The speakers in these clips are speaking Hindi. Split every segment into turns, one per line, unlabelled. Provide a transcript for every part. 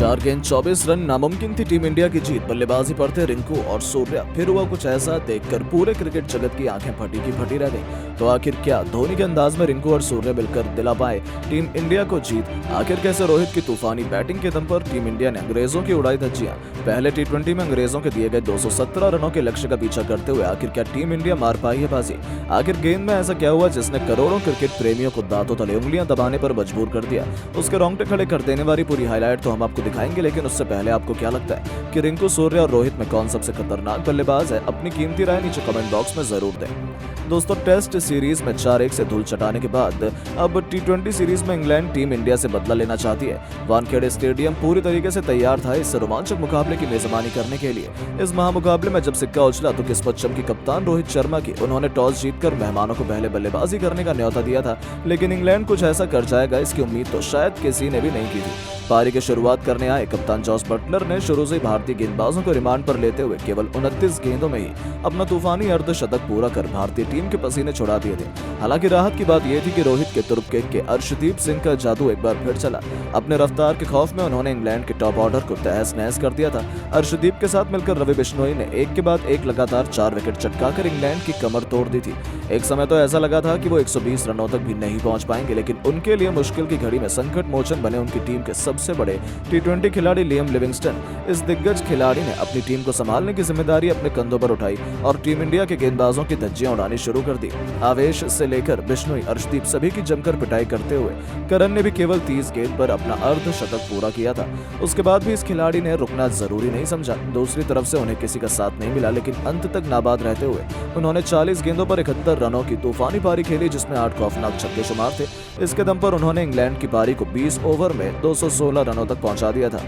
4 गेंद 24 रन नामुमकिन थी टीम इंडिया की जीत। बल्लेबाजी पढ़ते रिंकू और सूर्या, फिर हुआ कुछ ऐसा देखकर पूरे क्रिकेट जगत की आंखें फटी की फटी रह गई। तो आखिर क्या धोनी के अंदाज में रिंकू और सूर्या मिलकर दिला पाए टीम इंडिया को जीत? आखिर कैसे रोहित की तूफानी बैटिंग के दम पर टीम इंडिया ने अंग्रेजों की उड़ाई धज्जियां? पहले टी20 में अंग्रेजों के दिए गए 217 रनों के लक्ष्य का पीछा करते हुए आखिर क्या टीम इंडिया मार पाई है बाजी? आखिर गेंद में ऐसा क्या हुआ जिसने करोड़ों क्रिकेट प्रेमियों को दांतों तले उंगलियां दबाने पर मजबूर कर दिया? उसके रोंगटे खड़े कर देने वाली पूरी हाईलाइट तो हम आपको दिखाएंगे, लेकिन उससे पहले आपको क्या लगता है कि रिंकू, सूर्या और रोहित में कौन सबसे खतरनाक बल्लेबाज है? अपनी कीमती राय नीचे कमेंट बॉक्स में जरूर दें। दोस्तों, टेस्ट सीरीज में 4-1 से धूल चटाने के बाद अब टी20 सीरीज में इंग्लैंड टीम इंडिया से बदला लेना चाहती है। वानखेड़े स्टेडियम पूरी तरीके से तैयार था इस रोमांचक मुकाबले की मेजबानी करने के लिए। इस महामुकाबले में जब सिक्का उछला तो किस्मत चमकी कप्तान रोहित शर्मा की। उन्होंने टॉस जीतकर मेहमानों को पहले बल्लेबाजी करने का न्योता दिया था, लेकिन इंग्लैंड कुछ ऐसा कर जाएगा इसकी उम्मीद तो शायद किसी ने भी नहीं की थी। पारी की शुरुआत करने आए कप्तान जॉस बटलर ने शुरू से भारतीय गेंदबाजों को रिमांड पर लेते हुए केवल 29 गेंदों में ही अपना तूफानी अर्धशतक पूरा कर भारतीय टीम के पसीने छुड़ा दिए थे। हालांकि राहत की बात यह थी कि रोहित के तुर्क किक के अर्शदीप सिंह का जादू एक बार फिर चला। अपने रफ्तार के खौफ में उन्होंने इंग्लैंड के टॉप ऑर्डर को तहस नहस कर दिया था। अर्शदीप के साथ मिलकर रवि बिश्नोई ने एक के बाद एक लगातार 4 विकेट चटकाकर इंग्लैंड की कमर तोड़ दी थी। एक समय तो ऐसा लगा था कि वो 120 रनों तक भी नहीं पहुंच पाएंगे, लेकिन उनके लिए मुश्किल की घड़ी में संकट मोचन बने उनकी टीम के सबसे बड़े टी20 खिलाड़ी लियम लिविंगस्टन। इस दिग्गज खिलाड़ी ने अपनी टीम को संभालने की जिम्मेदारी अपने कंधों पर उठाई और टीम इंडिया के गेंदबाजों की धज्जियां उड़ानी शुरू कर दी। आवेश से लेकर बिश्नोई, अर्शदीप सभी की जमकर पिटाई करते हुए करन ने भी केवल 30 गेंद पर अपना अर्धशतक पूरा किया था। उसके बाद भी इस खिलाड़ी ने रुकना जरूरी नहीं समझा। दूसरी तरफ से उन्हें किसी का साथ नहीं मिला, लेकिन अंत तक नाबाद रहते हुए उन्होंने 40 गेंदों पर 71 रनों की तूफानी पारी खेली, जिसमें 8 खौफनाक छक्के शुमार थे। इसके दम पर उन्होंने इंग्लैंड की पारी को 20 ओवर में 216 रनों तक पहुंचा दिया था।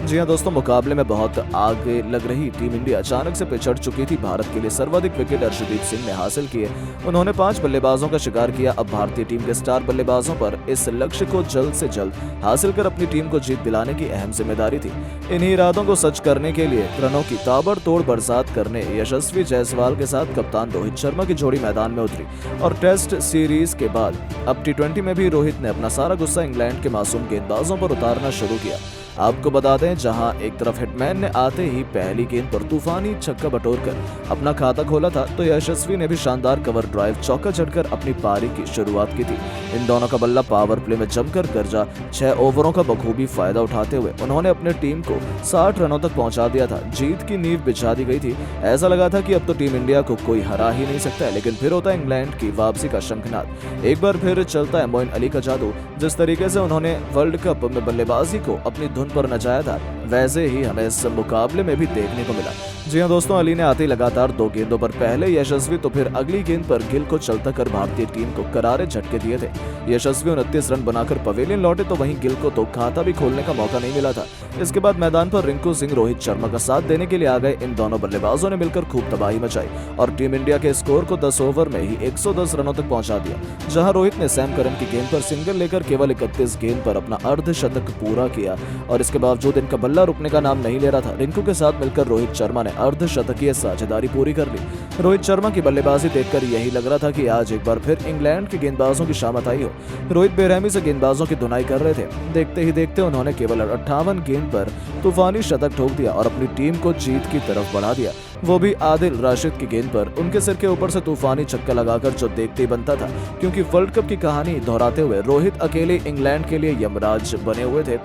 जी हां दोस्तों, मुकाबले में बहुत आगे लग रही टीम इंडिया अचानक से पिछड़ चुकी थी। भारत के लिए सर्वाधिक विकेट अर्शदीप सिंह ने हासिल किए। उन्होंने 5 बल्लेबाजों का शिकार किया। अब भारतीय टीम के स्टार बल्लेबाजों पर इस लक्ष्य को जल्द से जल्द हासिल कर अपनी टीम को जीत दिलाने की अहम जिम्मेदारी थी। इन्हीं इरादों को सच करने के लिए रनों की ताबड़तोड़ बरसात करने यशस्वी जायसवाल के साथ कप्तान रोहित शर्मा की जोड़ी मैदान में उतरी और टेस्ट सीरीज के बाद अब टी20 में भी रोहित ने अपना सारा गुस्सा इंग्लैंड के मासूम गेंदबाजों पर उतारना शुरू किया। आपको बता दें, जहां एक तरफ हिटमैन ने आते ही पहली गेंद पर तूफानी छक्का बटोरकर अपना खाता खोला था, तो यशस्वी ने भी शानदार कवर ड्राइव चौका जड़कर अपनी पारी की शुरुआत की थी। इन दोनों का बल्ला पावर प्ले में जमकर गरजा। 6 ओवरों का बखूबी फायदा उठाते हुए उन्होंने अपने टीम को 60 रनों तक पहुंचा दिया था। जीत की नींव बिछा दी गई थी। ऐसा लगा था कि अब तो टीम इंडिया को कोई हरा ही नहीं सकता है, लेकिन फिर होता है इंग्लैंड की वापसी का शंखनाद। एक बार फिर चलता है मोइन अली का जादू। जिस तरीके से उन्होंने वर्ल्ड कप में बल्लेबाजी को अपनी धुन पर नचाया था, वैसे ही हमें इस मुकाबले में भी देखने को मिला। जी हां दोस्तों, अली ने आते ही लगातार 2 गेंदों पर पहले यशस्वी तो फिर अगली गेंद पर गिल को चलता कर भारतीय टीम को करारे झटके दिए थे। यशस्वी 29 रन बनाकर पवेलियन लौटे, तो वहीं गिल को तो खाता भी खोलने का मौका नहीं मिला था। इसके बाद मैदान पर रिंकू सिंह, रोहित शर्मा का साथ देने के लिए आ गए। इन दोनों बल्लेबाजों ने मिलकर खूब तबाही मचाई और टीम इंडिया के स्कोर को 10 ओवर में ही 110 रनों तक पहुंचा दिया। जहां रोहित ने सैम करन की गेंद पर सिंगल लेकर केवल 31 गेंद पर अपना अर्धशतक पूरा किया और इसके बावजूद इनका बल्ला रुकने का नाम नहीं ले रहा था। रिंकू के साथ मिलकर रोहित शर्मा ने अर्धशतकीय साझेदारी पूरी कर ली। रोहित शर्मा की बल्लेबाजी देखकर यही लग रहा था कि आज एक बार फिर इंग्लैंड के गेंदबाजों की शामत आई हो। रोहित बेरहमी से गेंदबाजों की धुनाई कर रहे थे। देखते ही देखते उन्होंने केवल 58 गेंद पर तूफानी शतक ठोक दिया और अपनी टीम को जीत की तरफ बढ़ा दिया, वो भी आदिल राशिद की गेंद पर। उनके सिर के ऊपर से तूफानी छक्का लगाकर जो देखते ही बनता था, क्योंकि वर्ल्ड कप की कहानी दोहराते हुए रोहित अकेले इंग्लैंड के लिए यमराज बने हुए थे।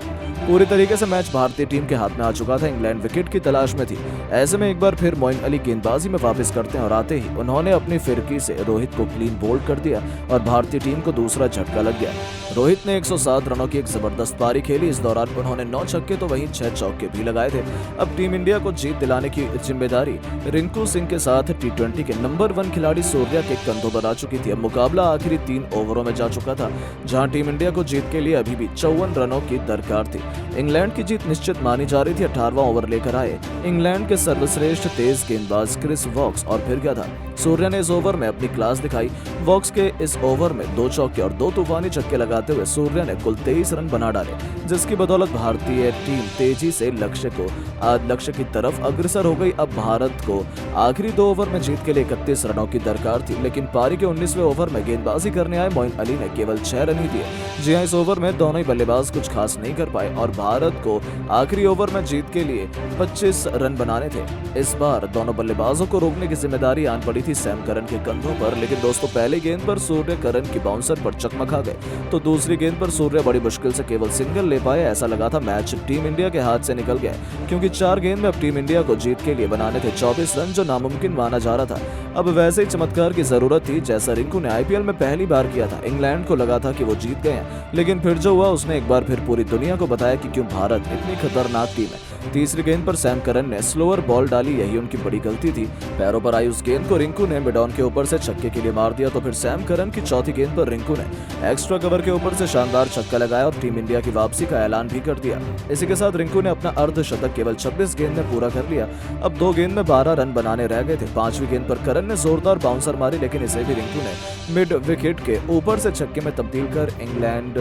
पूरी तरीके से मैच भारतीय टीम के हाथ में आ चुका था। इंग्लैंड विकेट की तलाश में थी। ऐसे में एक बार फिर मोइन अली गेंदबाजी में वापस करते हैं और आते ही उन्होंने अपनी फिरकी से रोहित को क्लीन बोल्ड कर दिया और भारतीय टीम को दूसरा झटका लग गया। रोहित ने 107 रनों की एक जबरदस्त पारी खेली। इस दौरान उन्होंने 9 छक्के तो वहीं 6 चौके भी लगाए थे। अब टीम इंडिया को जीत दिलाने की जिम्मेदारी रिंकू सिंह के साथ टी20 के नंबर 1 खिलाड़ी सूर्या के कंधों पर आ चुकी थी। अब मुकाबला आखिरी 3 ओवरों में जा चुका था, जहां टीम इंडिया को जीत के लिए अभी भी 54 रनों की दरकार थी। इंग्लैंड की जीत निश्चित मानी जा रही थी। 18वां ओवर लेकर आए इंग्लैंड के सर्वश्रेष्ठ तेज गेंदबाज क्रिस वॉक्स और फिर क्या था, सूर्या ने इस ओवर में अपनी क्लास दिखाई। वॉक्स के इस ओवर में 2 चौके और 2 तूफानी छक्के लगाते हुए सूर्या ने कुल 23 रन बना डाले, जिसकी बदौलत भारतीय टीम तेजी से लक्ष्य की तरफ अग्रसर हो गई। अब भारत को आखिरी 2 ओवर में जीत के लिए 31 रनों की दरकार थी, लेकिन पारी के 19वें ओवर में गेंदबाजी करने आए मोइन अली ने केवल 6 रन ही दिए। जी हां, इस ओवर में दोनों ही बल्लेबाज कुछ खास नहीं कर पाए और भारत को आखिरी ओवर में जीत के लिए 25 रन बनाने थे। इस बार दोनों बल्लेबाजों को रोकने की जिम्मेदारी आन पड़ी थी सैम करन के कंधों पर, लेकिन दोस्तों पहली गेंद पर सूर्य करन की बाउंसर पर चकमका गए, तो दूसरी गेंद पर सूर्य बड़ी मुश्किल से केवल सिंगल ले पाए। ऐसा लगा था मैच टीम इंडिया के हाथ से निकल गया, क्योंकि 4 गेंद में अब टीम इंडिया को जीत के लिए बनाने थे 24 रन, जो नामुमकिन माना जा रहा था। अब वैसे ही चमत्कार की जरूरत थी जैसा रिंकू ने आईपीएल में पहली बार किया था। इंग्लैंड को लगा था कि वो जीत गए हैं, लेकिन फिर जो हुआ उसने एक बार फिर पूरी दुनिया को बताया कि क्यों भारत इतनी खतरनाक टीम है। तीसरी गेंद पर सैम करन ने स्लोअर बॉल डाली, यही उनकी बड़ी गलती थी। पैरों पर आई उस गेंद को रिंकू ने मिड ऑन के ऊपर से छक्के के लिए मार दिया, तो फिर सैम करन की चौथी गेंद पर रिंकू ने एक्स्ट्रा कवर के ऊपर से शानदार छक्का लगाया और टीम इंडिया की वापसी का ऐलान भी कर दिया। इसी के साथ रिंकू ने अपना अर्धशतक केवल 26 गेंद में पूरा कर लिया। अब 2 गेंद में 12 रन बनाने रह गए थे। 5वीं गेंद पर करन ने जोरदार बाउंसर मारी, लेकिन इसे भी रिंकू ने मिड विकेट के ऊपर से छक्के में तब्दील कर इंग्लैंड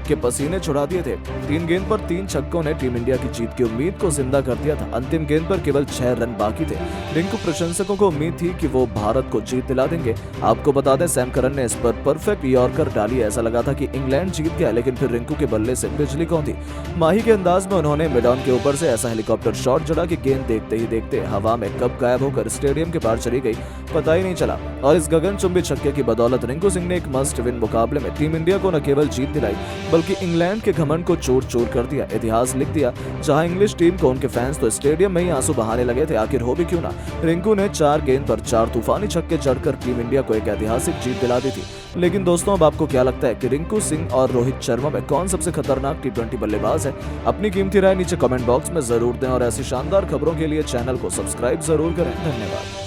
के पसीने छुड़ा दिए थे। 3 गेंद पर 3 छक्कों ने टीम इंडिया की जीत की उम्मीद को जिंदा कर दिया था। अंतिम गेंद पर केवल 6 रन बाकी थे। रिंकू प्रशंसकों को उम्मीद थी कि वो भारत को जीत दिला देंगे। आपको बता दें सैम करन ने इस पर परफेक्ट यॉर्कर डाली। ऐसा लगा था कि इंग्लैंड जीत गया, लेकिन फिर रिंकू के बल्ले से बिजली कौंधी। माही के अंदाज में उन्होंने मिड ऑन के ऊपर से ऐसा हेलीकॉप्टर शॉट जड़ा कि गेंद देखते ही देखते हवा में कब गायब होकर स्टेडियम के पार चली गई पता ही नहीं चला। और इस गगनचुंबी छक्के की बदौलत रिंकू सिंह ने एक मस्ट विन मुकाबले में टीम इंडिया को न केवल जीत दिलाई बल्कि इंग्लैंड के घमंड को चूर चूर कर दिया, इतिहास लिख दिया। जहां इंग्लिश टीम को उनके फैंस तो स्टेडियम में ही आंसू बहाने लगे थे। आखिर हो भी क्यों ना, रिंकू ने 4 गेंद पर 4 तूफानी छक्के जड़कर टीम इंडिया को एक ऐतिहासिक जीत दिला दी थी। लेकिन दोस्तों अब आपको क्या लगता है कि रिंकू सिंह और रोहित शर्मा में कौन सबसे खतरनाक T20 बल्लेबाज है? अपनी कीमती राय नीचे कमेंट बॉक्स में जरूर दें और ऐसी शानदार खबरों के लिए चैनल को सब्सक्राइब जरूर करें। धन्यवाद।